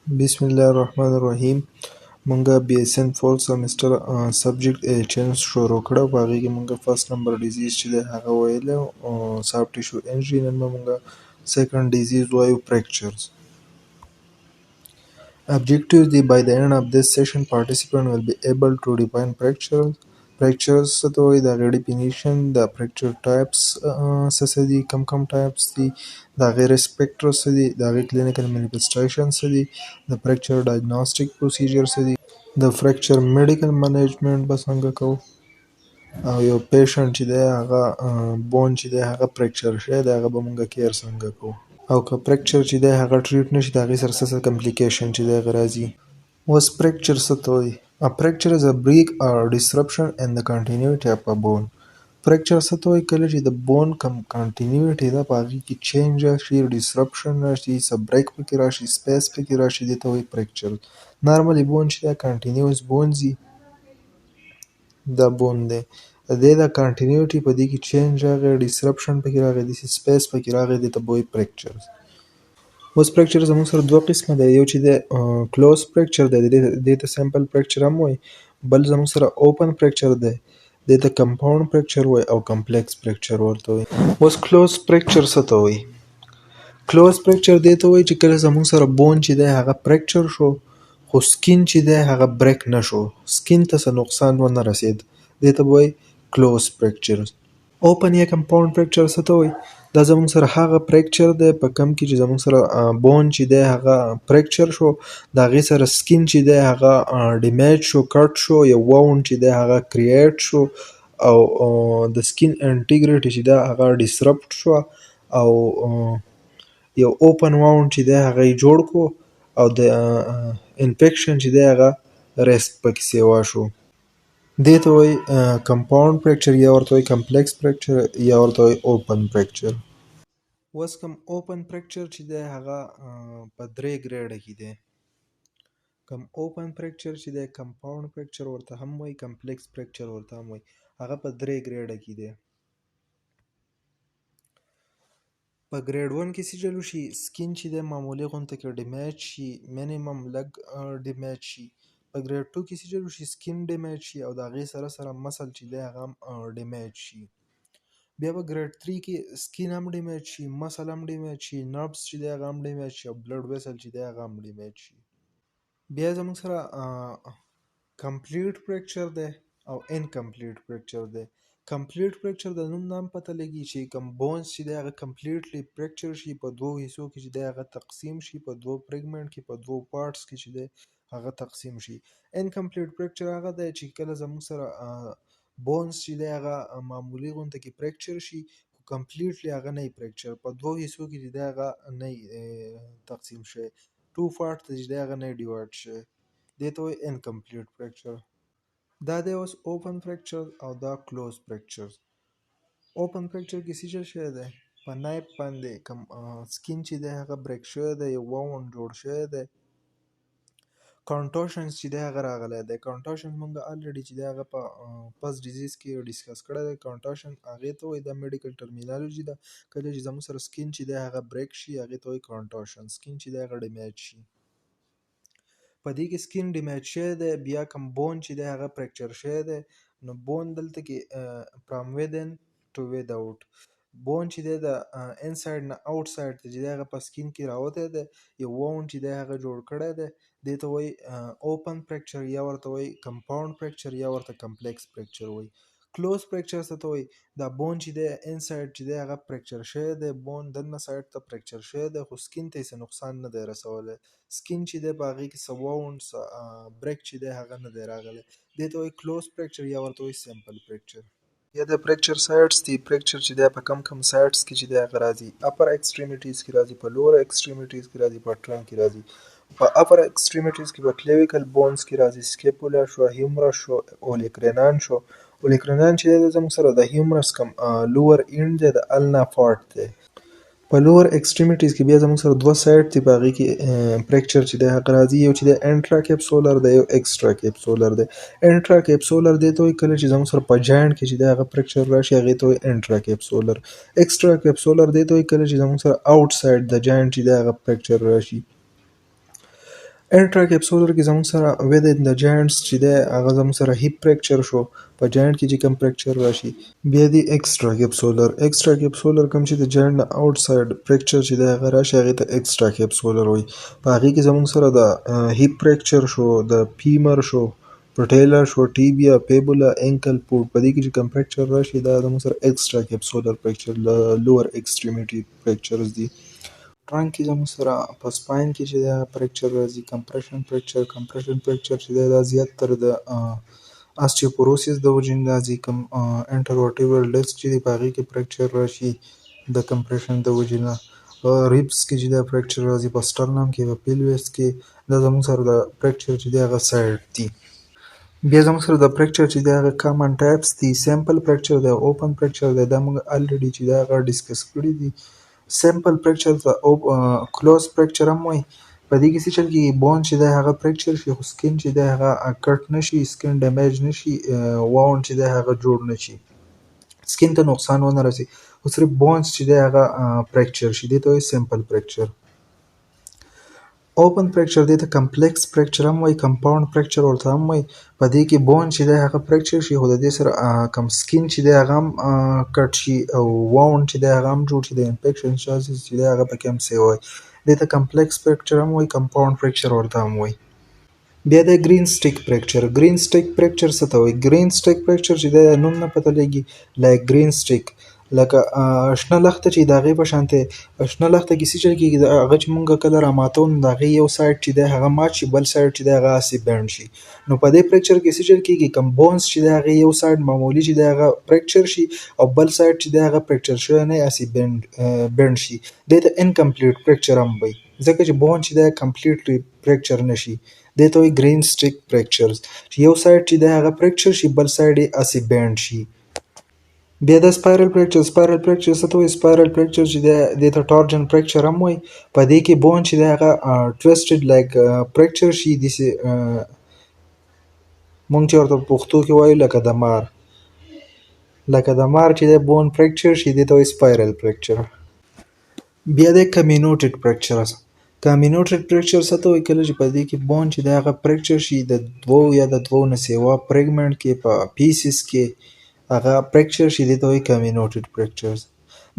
بسم الله الرحمن الرحیم. مونږه BSN فول سمستر سبجیکټ AHN شروع کړه. په هغې کې مونږه فرست نمبر ډیزیز چې دی هغه ویلی سافټ ټیشو انجري. نن به مونږه سیکنډ ډیزیز وایو fractures. Objectives دی by the end of this session participant will be able to define fractures. fractures څه ته وایي، د هغې definition، د fracture types څه دي، کم types دي، د هغې risk factors څه دي، د هغې clinical manifestation څه دي، د fracture diagnostic procedures څه دي، د fracture medical management به څنګه کوو، او یو پیشنټ چې دی هغه بون چې دی هغه fracture شوی دی هغه به مونږه کیر څنګه کوو، او که fracture چې دی هغه ټریټ نشي د هغې سره څه complication چې دی هغه راځي. اوس fracture څه ته وایي؟ A fracture is a break or disruption in the continuity of a bone. fracture څه ته وایي؟ کله چې د بون continuity ده په هغې کې change راشي، disruption راشي، څه break پکې راشي، space پکې راشي، دې ته وایي fracture. normally bone چې دی continuous bones وي، دا بون دی، د دې د continuity په دې کې change راغی، disruption پکې راغی، داسې space پکې راغی، دې ته به وایي fracture. اوس fracture زموږ سره دوه قسمه دی، یو چې دی close fracture دی، دې ته simple fracture هم وایي، بل زموږ سره open fracture دی، دې ته compound fracture وایي او complex fracture ورته وایي. اوس close fracture څه ته وایي؟ close fracture دې ته وایي چې کله زموږ سره بون چې دی هغه fracture شو خو سکین چې دی هغه break نه شو، سکین ته څه نقصان ونه رسید، دې ته به وایي close fracture. open یا compound fracture څه ته وایي؟ دا زموږ سره هغه fracture دی په کم کې چې زموږ سره بون چې دی هغه fracture شو، د هغې سره سکین چې دی هغه ډیمیج شو، کټ شو، یو wound چې دی هغه create شو، او د سکین انټیګریټي چې ده هغه disrupt شوه، او یو open wound چې دی هغه یې جوړ کړو، او د انفیکشن چې دی هغه risk پکې سیوا شو. دې ته وایي compound fracture یا ورته وایي complex fracture یا ورته وایي open fracture. اوس کوم open fracture چې دی هغه په درې ګریډه کې دی. کوم open fracture چې دی compound fracture ورته هم وایي، complex fracture ورته هم وایي، هغه په درې ګریډه کې دی. په ګریډ 1 کې څه چل وشي، سکین چې دی معمولي غونته کې ډیمیج شي، منیمم لږ ډیمیج شي. په ګریډ 2 کې څه چل وشي، سکین ډیمیج شي او د هغې سره سره مسل چې دی هغه هم ډیمیج شي. بیا په ګریډ 3 کې سکین هم ډیمیج شي، مسل هم ډیمیج شي، نربس چې دی هغه هم ډیمیج شي، او بلډ ویسل چې دی هغه هم ډیمیج شي. بیا زموږ سره کمپلیټ فریکچر دی او انکمپلیټ فریکچر دی. کمپلیټ فریکچر د نوم نه هم پته لګي چې کوم بونز چې دی هغه کمپلیټلی فریکچر شي، په دوو حصو کې چې دی هغه تقسیم شي، په دوو فریګمنټ کې، په دوو پارټس کې چې دی هغه تقسیم شي. انکمپلیټ فریکچر هغه دی چې کله زموږ سره بونز چې دی هغه معمولي غونته کې فریکچر شي خو کمپلیټلی هغه نه وي فریکچر، په دوو حصو کې چې دی هغه نه وي تقسیم شوی، ټو پارټ ته چې دی هغه نه وي ډیوایډ شوی، دې ته وایي انکمپلیټ فریکچر. دا دی اوس اوپن فریکچر او دا کلوز فریکچر. اوپن فریکچر کې څه چل شوی دی، په نایف باندې کوم سکین چې دی هغه بریک شوی دی، یو واوند جوړ شوی دی، کانټوشنز چې دی هغه راغلی دی. کانټوشنز مونږ الریډي چې دی هغه په فرست ډیزیز کې ډسکس کړی دی. کانټوشن هغې ته وایي، دا میډیکل ټرمینالوجي ده، کله چې زموږ سره سکین چې دی هغه بریک شي هغې ته وایي کانټوشن، سکین چې دی هغه ډیمیج شي. په دې کې سکین ډیمیج شوی دی، بیا کوم بون چې دی هغه فریکچر شوی دی، نو بون دلته کې فرام within to without، بون چې دی د انساید نه آوټ ساید ته چې دی هغه په سکین کې راوتی دی، یو واوند چې دی هغه جوړ کړی دی، دې ته وایي اوپن فریکچر یا ورته وایي کمپاوند فریکچر یا ورته کمپلیکس فریکچر وایي. کلوز فریکچر څه ته وایي، دا بون چې دی انساید چې دی هغه فریکچر شوی دی، بون دننه ساید ته فریکچر شوی دی خو سکین ته یې څه نقصان نه دی رسولی، سکین چې دی په هغې کې څه واوند څه بریک چې دی هغه نه دی راغلی، دې ته وایي کلوز فریکچر یا ورته وایي سمپل فریکچر. یا د فریکچر سایډس دي، فریکچر چې دی په کم سایډس کې چې دی هغه راځي، اپر ایکسټریمیټیز کې راځي، په لوور ایکسټریمیټیز کې راځي، په ټرنک کې راځي. په اپر ایکسټریمیټیز کې په کلیویکل بونز کې راځي، سکیپولا شو، هیومرس شو، اولیکرینان شو. اولیکرینان چې دی زموږ سره د هیومرس کم لوور اینډ دی، د النا پارټ دی. په لوور ایکسټریمیټیز کې بیا زموږ سره دوه سایډ دي، په هغې کې فریکچر چې دی هغه راځي، یو چې دی انټرا کیپسولر دی، یو ایکسټرا کیپسولر دی. انټرا کیپسولر دې ته وایي کله چې زموږ سره په جاینټ کې چې دی هغه فریکچر راشي هغې ته وایي انټرا کیپسولر. ایکسټرا کیپسولر دې ته وایي کله چې زموږ سره آوټ سایډ د جاینټ چې دی هغه فریکچر راشي. انټراکپسولر کې زموږ سره within the joints چې دی هغه زموږ سره هیپ فریکچر شو په جاینټ کې چې کوم فریکچر راشي. بیا دی ایکسترا کپسولر کوم چې د جاینټ نه آوټ ساید فریکچر چې دی هغه راشي هغې ته ایکسترا کپسولر وایي. په هغې کې زموږ سره د هیپ فریکچر شو، د فیمر شو، پټیلا شو، ټیبیا، پیبولا، انکل فوټ، په دې کې چې کوم فریکچر راشي دا زموږ سره ایکسترا کپسولر فریکچر لوور ایکسټریمیټي فریکچرز دي. ټرنک کې زموږ سره په سپاین کې چې دا فریکچر راځي کمپریشن فریکچر چې دا زیاتره د آستیوپوروسیس د وجې نه راځي. کوم انټرورټیبرل ډسک چې دی په هغې کې فریکچر راشي د کمپریشن د وجې نه. ریبس کې چې دا فریکچر راځي، په سټرنم کې، په پیلویس کې، دا زموږ سره د فریکچر چې دی هغه سایډ دي. بیا زموږ سره د فریکچر چې دی هغه کامن ټایپس دي. سیمپل فریکچر دی، اوپن فریکچر دی، دا موږ الریډي چې دی هغه ډسکس کړي دي. سیمپل فریکچر ته کلوز فریکچر هم وایي. په دې کې څه چل کېږي، بون چې دی هغه فریکچر شي خو سکین چې دی هغه کټ نه شي، سکین ډیمیج نه شي، واوند چې دی هغه جوړ نه شي، سکین ته نقصان ونه رسي، خو صرف بونز چې دی هغه فریکچر شي. دې ته وایي سیمپل فریکچر. اوپن فریکچر دې ته کمپلیکس فریکچر هم وایي، کمپاوند فریکچر ورته هم وایي. په دې کې بون چې دی هغه فریکچر شي خو د دې سره کم سکین چې دی هغه هم کټ شي او واوند چې دی هغه هم جوړ شي، د انفیکشن چانسز چې دی هغه پکې هم سیو وایي. دې ته کمپلیکس فریکچر هم وایي، کمپاوند فریکچر ورته هم وایي. بیا د ګرین سټیک فریکچر. ګرین سټیک فریکچر څه ته وایي؟ ګرین سټیک فریکچر چې دی نوم نه پته لګي لایک ګرین سټیک، لکه شنه لښته چې د هغې په شانتې شنه لښته کې څه چل کېږي، هغه چې مونږ کله راماتو نو د هغې یو سایډ چې دی هغه مات شي، بل سایډ چې دی هغه هسې بینډ شي. نو په دې فریکچر کې څه چل کېږي، کوم بونز چې دی هغې یو سایډ معمولي چې دی هغه فریکچر شي او بل سایډ چې دی هغه فریکچر شوی نه وي، هسې بینډ شي. دې ته انکمپلیټ فریکچر هم وایي ځکه چې بون چې دی کمپلیټلی فریکچر نه شي. دې ته وایي ګرین سټیک فریکچرز چې یو سایډ چې دی هغه فریکچر شي، بل سایډ یې هسې بینډ شي. بیا د سپایرل فریکچر. سپایرل فریکچر څه ته وایي؟ سپایرل فریکچر چې دی دې ته ټارجن فریکچر هم وایي. په دې کې بون چې دی هغه ټویسټډ لایک فریکچر شي، داسې مونږ چې ورته په پښتو کې وایو لکه د مار چې دی بون فریکچر شي، دې ته وایي سپایرل فریکچر. بیا د کمینوټډ فریکچر. کمینوټډ فریکچر څه ته وایي؟ کله چې په دې کې بون چې دی هغه فریکچر شي د دوو یا د دوو نه سیوا فریګمنټ کې په پیسز کې هغه فریکچر شي، دې ته وایي کمینوټډ فریکچرز.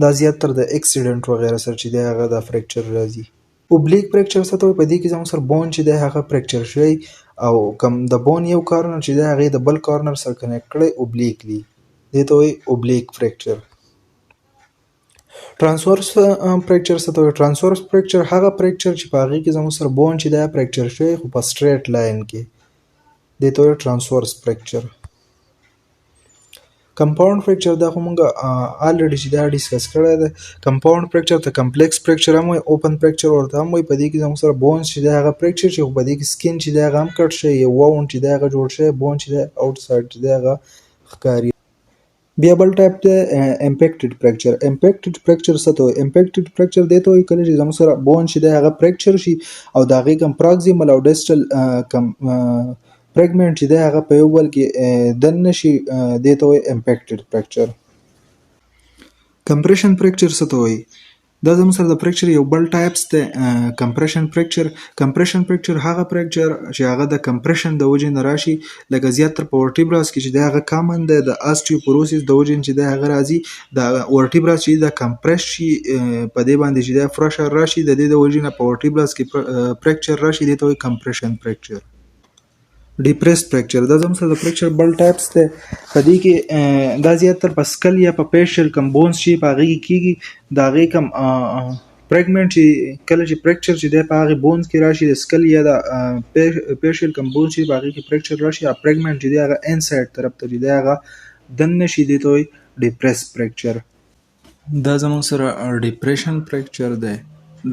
دا زیاتره د اکسیډنټ وغیره سره چې دی هغه دا فریکچر راځي. اوبلیک فریکچر څه ته وایي؟ په دې کې زموږ سره بون چې دی هغه فریکچر شوی او کوم د بون یو کارنر چې دی هغې د بل کارنر سره کنیکټ کړی اوبلیکلی، دې ته وایي اوبلیک فریکچر. ترانسورس فریکچر څه ته وایي؟ ترانسورس فریکچر هغه فریکچر چې په هغې کې زموږ سره بون چې دی فریکچر شوی خو په سټریټ لاین کې، دې ته وایي ترانسورس فریکچر. کمپاوند فریکچر دا خو مونږ الریډي چې دا ډسکس کړی دی. کمپاوند فریکچر ته کمپلیکس فریکچر هم وایي، اوپن فریکچر ورته هم وایي. په دې کې زموږ سره بونز چې دی هغه فریکچر شي خو په دې کې سکین چې دی هغه هم کټ شي، یو واوند چې دی هغه جوړ شوی، بون چې دی آوټ سایډ چې دی هغه ښکاري. بیا بل ټایپ دی امپیکټډ فریکچر. امپیکټډ فریکچر څه ته وایي؟ امپیکټډ فریکچر دې ته وایي کله چې زموږ سره بون چې دی هغه فریکچر شي او د هغې کوم پراکزیمل او ډسټل کوم فریګمنټ چې دی هغه په یو بل کې دننه شي، دې ته وایي امپیکټډ فریکچر. کمپریشن فریکچر څه ته وایي؟ دا زموږ سره د فریکچر یو بل ټایپس دی کمپریشن فریکچر. کمپریشن فریکچر هغه فریکچر چې هغه د کمپریشن د وجې نه راشي، لکه زیاتره په ورټیبراس کې چې دی هغه کامن دی، د آستیوپوروسیس د وجې چې دی هغه راځي، د ورټیبراس چې دا کمپریس شي، په دې باندې چې دی فرشر راشي، د دې د وجې نه په ورټیبراس کې فریکچر راشي، دې ته وایي کمپریشن فریکچر. ډیپریس فریکچر دا زموږ سره د فریکچر بل ټایپس دی. په دې کې دا زیاتره په سکل یا په پیشل کم بونز چې په هغې کې کېږي، د هغې کم فریګمنټ چې کله چې فریکچر چې دی په هغې بونز کې راشي، د سکل یا د پیشل کم بونز چې په هغې کې فریکچر راشي، هغه فریګمنټ چې دی هغه انسایډ طرف ته چې دی هغه دننه شي، دې ته وایي ډیپریس فریکچر. دا زموږ سره ډیپریشن فریکچر دی.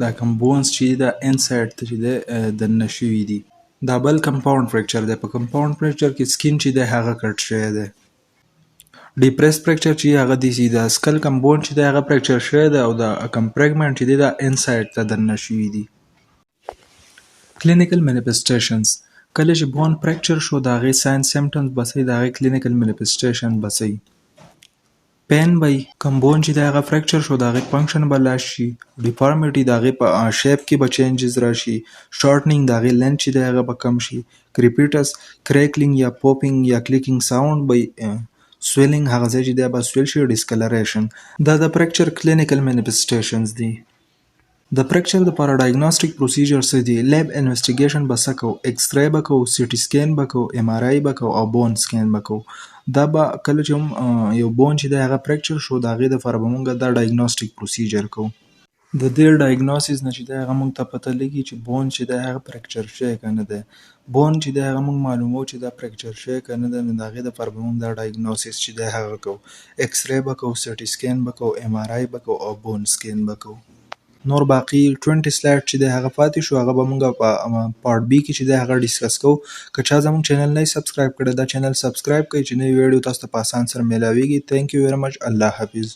دا کم بونز چې دا انسایډ ته چې دی دننه شوي دي. دا بل کمپاوند فریکچر دی. په کمپاوند فریکچر کې سکین چې دی هغه کټ شوی دی. ډیپریس فریکچر چې هغه د سکل کم بون چې دی هغه فریکچر شوی دی او د کم فریګمنټ چې دی دا انسایډ ته دننه شوي دي. کلینیکل مینیفیسټیشنز. کله چې بون فریکچر شو د هغې ساین سیمټمز بسئ، د هغې کلینیکل مینیفیسټیشن بسئ. پین به کوم بون چې د هغه فریکچر شو د هغې فنکشن به لاس شي. ډیفارمیټي د هغې په شیپ کې به چینجز راشي. شارټنینګ د هغې لینث چې دی هغه به کم شي. کریپیټس کریکلینګ یا پوپینګ یا کلیکینګ ساوند به سویلینګ هغه ځای چې دی به سویل شي. ډیسکلریشن دا د فریکچر کلینیکل مینیفیسټیشنز دي. د فریکچر دپاره ډایګنوسټیک پروسیجر څه دي؟ لیب انویسټیګیشن به څه کوو؟ ایکس ری به کوو، سی ټي سکین به کوو، ایم آر آی به کوو او بون سکین به کوو. دا به کله چې هم یو بون چې دی هغه فریکچر شو د هغې دپاره به مونږ دا ډایګنوسټیک پروسیجر کوو. د دې ډایګنوسیس نه چې دی هغه مونږ ته پته لګي چې بون چې دی هغه فریکچر شوی که نه دی. بون چې دی هغه مونږ معلوموو چې دا فریکچر شوی که نه دی، نو د هغې دپاره به مونږ دا ډایګنوسیس چې دی هغه کوو. ایکس ری به کوو، سی ټي سکین به کوو، ایم آر آی به کوو او بون سکین به کوو. نور باقي 20 سلایډ چې دی هغه پاتې شو، هغه به مونږ په پارت بي کې چې دی هغه ډسکس کوو. که چا زموږ چینل نه سبسکرایب کړی دا چینل سبسکرایب کړئ چې نوې ویډیو تاسو ته په اسان سره میلاویږي. تھینک یو ویری مچ. الله حافظ.